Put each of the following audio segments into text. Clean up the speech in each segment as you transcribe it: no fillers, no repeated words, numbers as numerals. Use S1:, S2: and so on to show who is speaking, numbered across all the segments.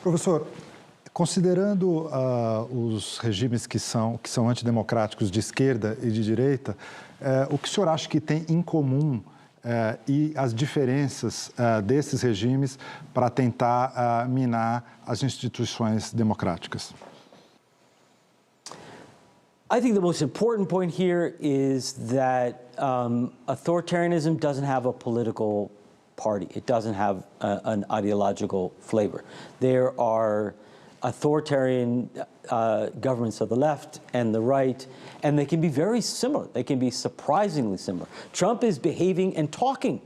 S1: Professor, considerando os regimes que são antidemocráticos de esquerda e de direita, o que o senhor acha que tem em comum e as diferenças desses regimes para tentar minar as instituições democráticas?
S2: I think the most important point here is that authoritarianism doesn't have a political party. It doesn't have an ideological flavor. There are authoritarian governments of the left and the right, and they can be very similar. They can be surprisingly similar. Trump is behaving and talking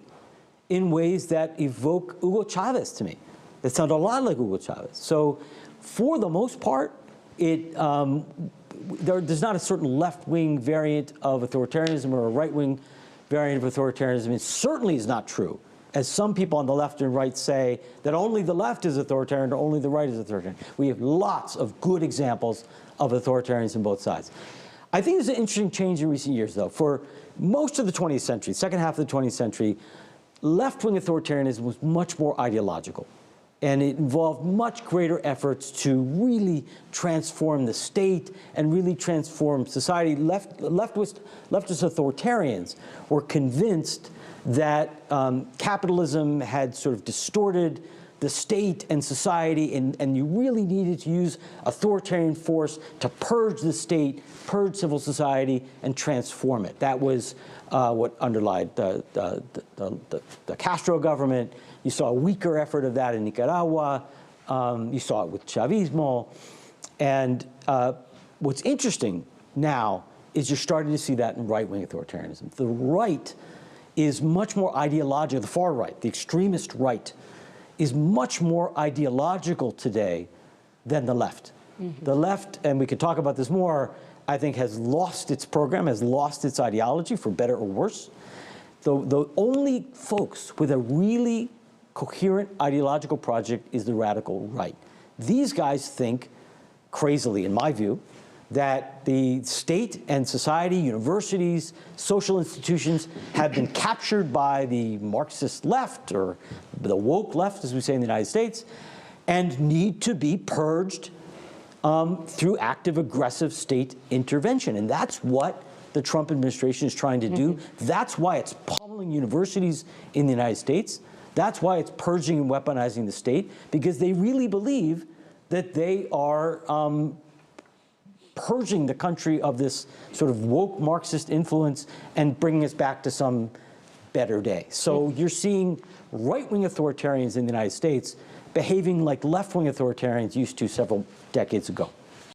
S2: in ways that evoke Hugo Chavez to me. That sound a lot like Hugo Chavez. So for the most part, there's not a certain left-wing variant of authoritarianism or a right-wing variant of authoritarianism. It certainly is not true, as some people on the left and right say, that only the left is authoritarian or only the right is authoritarian. We have lots of good examples of authoritarians on both sides. I think there's an interesting change in recent years, though. For most of the 20th century, second half of the 20th century, left-wing authoritarianism was much more ideological. And it involved much greater efforts to really transform the state and really transform society. Leftist authoritarians were convinced that capitalism had sort of distorted the state and society, and you really needed to use authoritarian force to purge the state, purge civil society, and transform it. That was what underlied the Castro government. You saw a weaker effort of that in Nicaragua. You saw it with Chavismo. And what's interesting now is you're starting to see that in right-wing authoritarianism. The right is much more ideological, the far right, the extremist right, is much more ideological today than the left. Mm-hmm. The left, and we could talk about this more, I think has lost its program, has lost its ideology, for better or worse. The only folks with a really coherent ideological project is the radical right. These guys think, crazily in my view, that the state and society, universities, social institutions have been captured by the Marxist left, or the woke left, as we say in the United States, and need to be purged through active, aggressive state intervention. And that's what the Trump administration is trying to do. That's why it's pummeling universities in the United States. That's why it's purging and weaponizing the state, because they really believe that they are purging the country of this sort of woke Marxist influence and bringing us back to some better day. So you're seeing right-wing authoritarians in the United States behaving like left-wing authoritarians used to several decades ago.